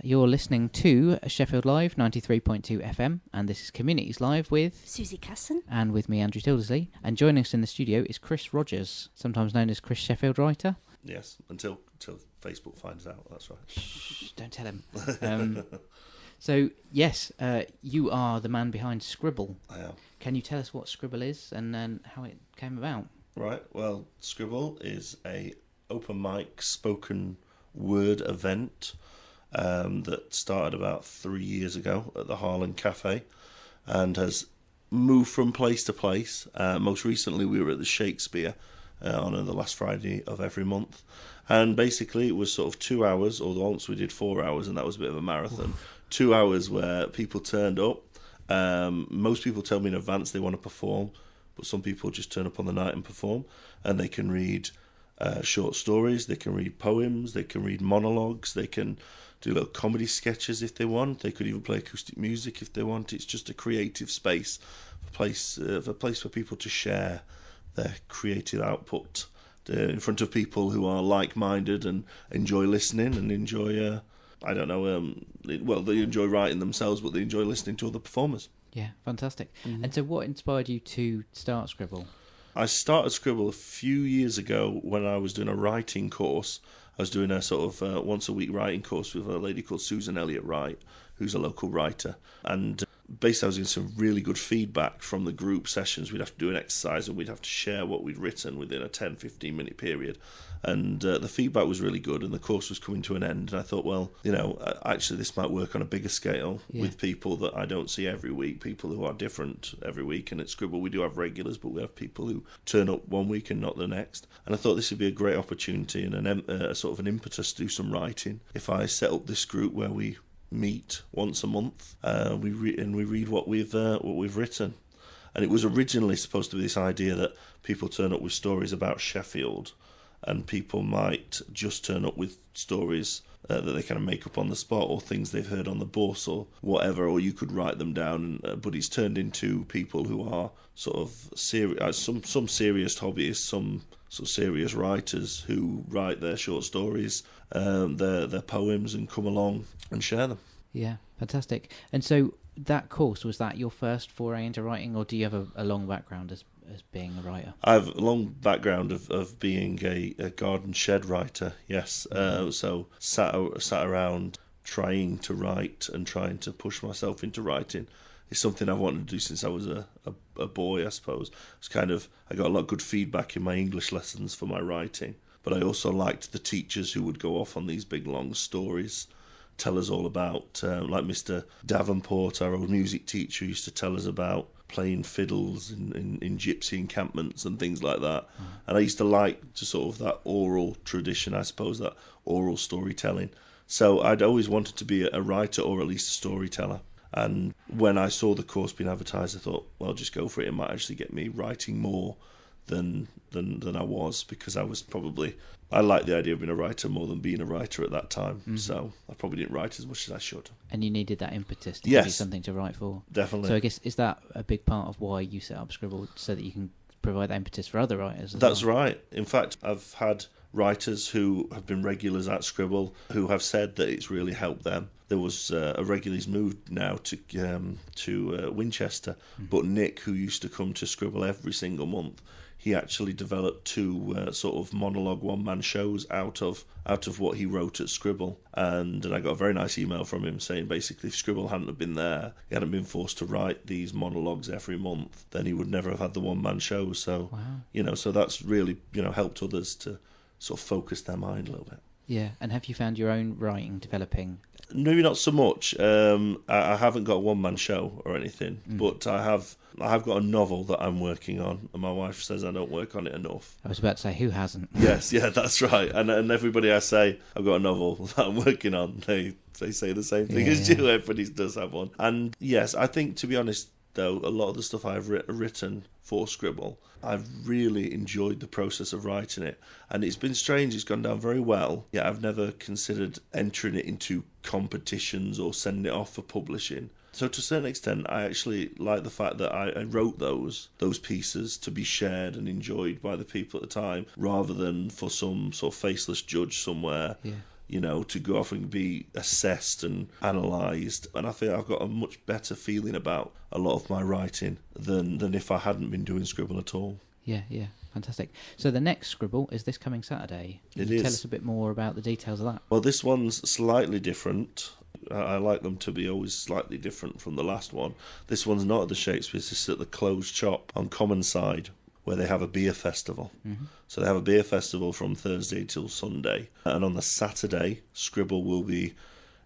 You're listening to Sheffield Live 93.2 FM, and this is Communities Live with Susie Casson and with me, Andrew Tildesley. And joining us in the studio is Chris Rodgers, sometimes known as Chris Sheffield Writer. Yes, until Facebook finds out, that's right. Shh, don't tell him. So, yes, you are the man behind Scribble. I am. Can you tell us what Scribble is and how it came about? Right, well, Scribble is a open mic spoken word event that started about 3 years ago at the Harlan Cafe and has moved from place to place. Most recently we were at the Shakespeare on the last Friday of every month, and basically it was sort of 2 hours, or once we did 4 hours, and that was a bit of a marathon. 2 hours where people turned up. Most people tell me in advance they want to perform, but some people just turn up on the night and perform, and they can read short stories, they can read poems, they can read monologues, they can do little comedy sketches if they want, they could even play acoustic music if they want. It's just a creative space, a place for people to share their creative output in front of people who are like-minded and enjoy listening and enjoy, they enjoy writing themselves, but they enjoy listening to other performers. Yeah, fantastic. Mm-hmm. And so what inspired you to start Scribble? I started Scribble a few years ago when I was doing a writing course. I was doing a sort of once-a-week writing course with a lady called Susan Elliott-Wright, who's a local writer. And basically I was getting some really good feedback from the group sessions. We'd have to do an exercise and we'd have to share what we'd written within a 10-15 minute period. And the feedback was really good, and the course was coming to an end. And I thought, well, actually this might work on a bigger scale with people that I don't see every week, people who are different every week. And at Scribble we do have regulars, but we have people who turn up one week and not the next. And I thought this would be a great opportunity and a sort of an impetus to do some writing if I set up this group where we meet once a month. We read what we've written. And it was originally supposed to be this idea that people turn up with stories about Sheffield, and people might just turn up with stories that they kind of make up on the spot, or things they've heard on the bus or whatever, or you could write them down. But it's turned into people who are sort of serious, some serious hobbyists, some sort of serious writers who write their short stories, their poems, and come along and share them. Yeah, fantastic. And so that course, was that your first foray into writing, or do you have a long background as being a writer? I have a long background of being a garden shed writer, yes. So sat around trying to write and trying to push myself into writing. It's something I've wanted to do since I was a boy, I suppose. I got a lot of good feedback in my English lessons for my writing, but I also liked the teachers who would go off on these big long stories, tell us all about, like Mr. Davenport, our old music teacher, used to tell us about playing fiddles in gypsy encampments and things like that. And I used to like to sort of that oral tradition, I suppose, that oral storytelling. So I'd always wanted to be a writer, or at least a storyteller. And when I saw the course being advertised, I thought, well, just go for it. It might actually get me writing more than I was, because I liked the idea of being a writer more than being a writer at that time. Mm-hmm. So I probably didn't write as much as I should. And you needed that impetus to give you something to write for. Definitely. So I guess, is that a big part of why you set up Scribble, so that you can provide that impetus for other writers as That's well? right. In fact, I've had writers who have been regulars at Scribble who have said that it's really helped them. There was a regular who's moved now to Winchester, but Nick, who used to come to Scribble every single month, he actually developed two sort of monologue one-man shows out of what he wrote at Scribble. And I got a very nice email from him saying basically if Scribble hadn't have been there, he hadn't been forced to write these monologues every month, then he would never have had the one-man show. So, wow. So that's really, helped others to sort of focus their mind a little bit. Yeah, and have you found your own writing developing? Maybe not so much. I haven't got a one-man show or anything, but I have got a novel that I'm working on, and my wife says I don't work on it enough. I was about to say, who hasn't? Yes, yeah, that's right. And everybody I say I've got a novel that I'm working on, they say the same thing as you. Everybody does have one. And yes, I think, to be honest, though, a lot of the stuff I've written for Scribble, I've really enjoyed the process of writing it. And it's been strange, it's gone down very well. Yeah, I've never considered entering it into competitions or sending it off for publishing. So to a certain extent, I actually like the fact that I wrote those pieces to be shared and enjoyed by the people at the time, rather than for some sort of faceless judge somewhere to go off and be assessed and analysed. And I think I've got a much better feeling about a lot of my writing than if I hadn't been doing Scribble at all. Yeah, fantastic. So the next Scribble is this coming Saturday. Can you tell us a bit more about the details of that? Well, this one's slightly different. I like them to be always slightly different from the last one. This one's not at the Shakespeare's, it's at the Closed Shop on Common Side, where they have a beer festival. Mm-hmm. So they have a beer festival from Thursday till Sunday. And on the Saturday, Scribble will be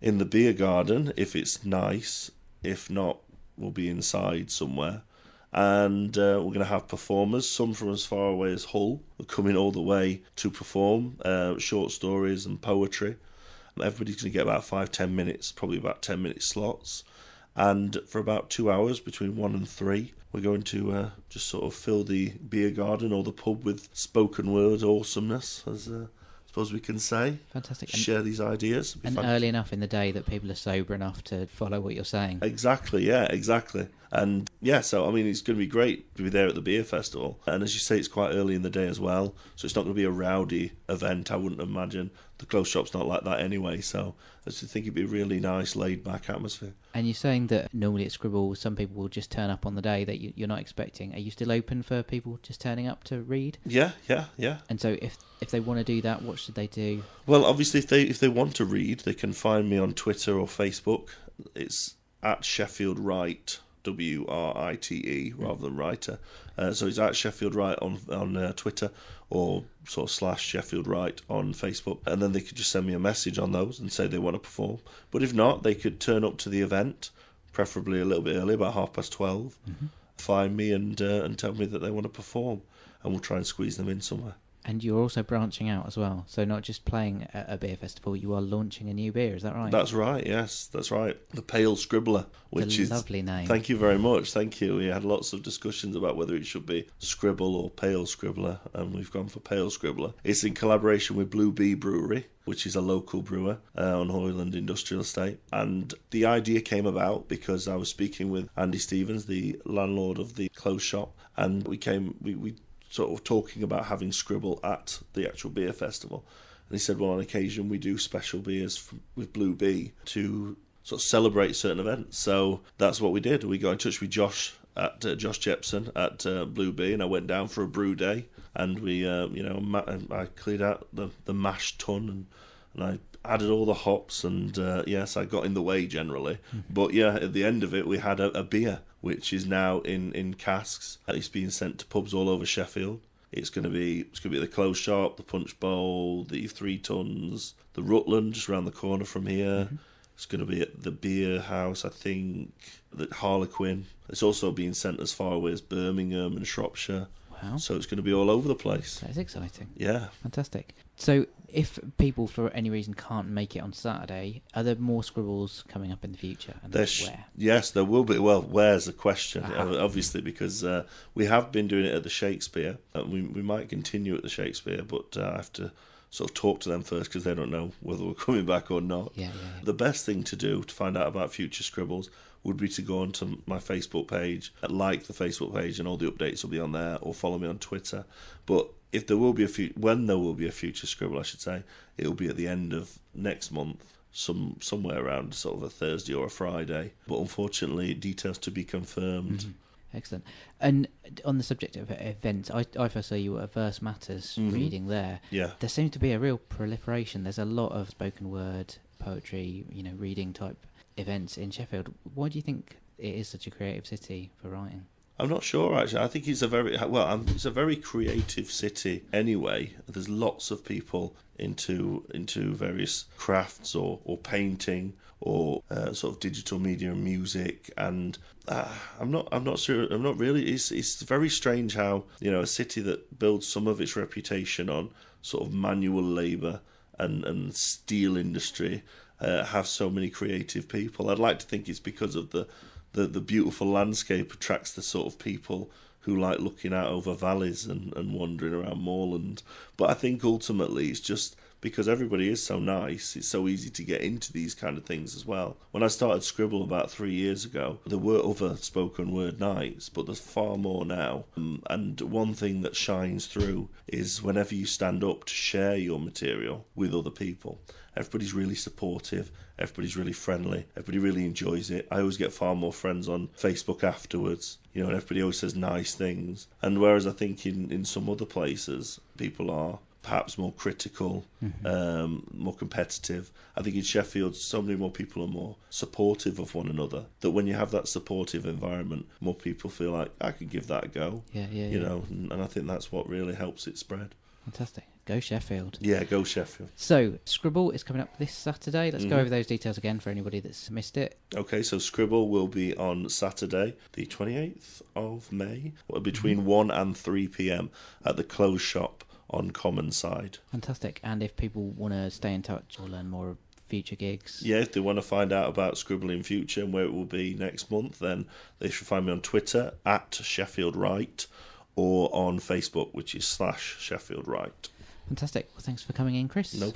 in the beer garden, if it's nice. If not, we'll be inside somewhere. And we're going to have performers, some from as far away as Hull, are coming all the way to perform short stories and poetry. Everybody's going to get about 5-10 minutes, probably about 10-minute slots. And for about 2 hours, between 1 and 3, we're going to just sort of fill the beer garden or the pub with spoken word awesomeness, as I suppose we can say. Fantastic. Share these ideas. And early enough in the day that people are sober enough to follow what you're saying. Exactly, yeah, exactly. And yeah, so I mean, it's going to be great to be there at the beer festival. And as you say, it's quite early in the day as well, so it's not going to be a rowdy event, I wouldn't imagine. The Closed Shop's not like that anyway, so I just think it'd be a really nice, laid-back atmosphere. And you're saying that normally at Scribble, some people will just turn up on the day that you're not expecting. Are you still open for people just turning up to read? Yeah. And so if they want to do that, what should they do? Well, obviously, if they want to read, they can find me on Twitter or Facebook. It's at Sheffield Write, WRITE, rather than writer. So it's at Sheffield Write on Twitter, or sort of / Sheffield Write on Facebook. And then they could just send me a message on those and say they want to perform. But if not, they could turn up to the event, preferably a little bit early, about 12:30, find me and tell me that they want to perform. And we'll try and squeeze them in somewhere. And you're also branching out as well. So not just playing at a beer festival, you are launching a new beer, is that right? That's right, yes, that's right. The Pale Scribbler, which is... lovely name. Thank you very much, thank you. We had lots of discussions about whether it should be Scribble or Pale Scribbler, and we've gone for Pale Scribbler. It's in collaboration with Blue Bee Brewery, which is a local brewer on Hoyland Industrial Estate. And the idea came about because I was speaking with Andy Stevens, the landlord of the Closed Shop, and we sort of talking about having Scribble at the actual beer festival. And he said, well, on occasion we do special beers with Blue Bee to sort of celebrate certain events. So that's what we did. We got in touch with Josh Jepson at Blue Bee, and I went down for a brew day, and we, I cleared out the mash tun, and I added all the hops, and yes, I got in the way generally. But yeah, at the end of it, we had a beer, which is now in casks. It's being sent to pubs all over Sheffield. It's going to be at the Closed Shop, the Punch Bowl, the 3 Tons, the Rutland, just around the corner from here. It's going to be at the Beer House, I think, the Harlequin. It's also being sent as far away as Birmingham and Shropshire. Wow. So it's going to be all over the place. That is exciting. Yeah. Fantastic. So if people, for any reason, can't make it on Saturday, are there more Scribbles coming up in the future? And where? Yes, there will be. Well, where's the question? Obviously, because we have been doing it at the Shakespeare. We might continue at the Shakespeare, but I have to sort of talk to them first because they don't know whether we're coming back or not. Yeah. The best thing to do to find out about future Scribbles would be to go onto my Facebook page, like the Facebook page, and all the updates will be on there, or follow me on Twitter. But if there will be when there will be a future Scribble, I should say, it will be at the end of next month, somewhere around sort of a Thursday or a Friday. But unfortunately, details to be confirmed. Excellent. And on the subject of events, I first saw you at Verse Matters reading there. Yeah. There seems to be a real proliferation. There's a lot of spoken word, poetry, reading type events in Sheffield. Why do you think it is such a creative city for writing? I'm not sure, actually. I think it's it's a very creative city anyway. There's lots of people into various crafts or painting or sort of digital media and music, and I'm not sure. I'm not really. It's very strange how a city that builds some of its reputation on sort of manual labour and steel industry have so many creative people. I'd like to think it's because of the beautiful landscape attracts the sort of people who like looking out over valleys and wandering around moorland. But I think ultimately it's just because everybody is so nice. It's so easy to get into these kind of things as well. When I started Scribble about 3 years ago, there were other spoken word nights, but there's far more now. And one thing that shines through is whenever you stand up to share your material with other people, everybody's really supportive, everybody's really friendly, everybody really enjoys it. I always get far more friends on Facebook afterwards, and everybody always says nice things. And whereas I think in some other places, people are perhaps more critical, more competitive, I think in Sheffield, so many more people are more supportive of one another, that when you have that supportive environment, more people feel like, I can give that a go. Yeah. And I think that's what really helps it spread. Fantastic. Go Sheffield. Yeah, go Sheffield. So, Scribble is coming up this Saturday. Let's go over those details again for anybody that's missed it. Okay, so Scribble will be on Saturday, the 28th of May, between 1 and 3 p.m. at the Clothes Shop on Common Side. Fantastic. And if people want to stay in touch or learn more of future gigs? Yeah, if they want to find out about Scribble in future and where it will be next month, then they should find me on Twitter at Sheffield Right, or on Facebook, which is /Sheffield Right. Fantastic. Well, thanks for coming in, Chris. No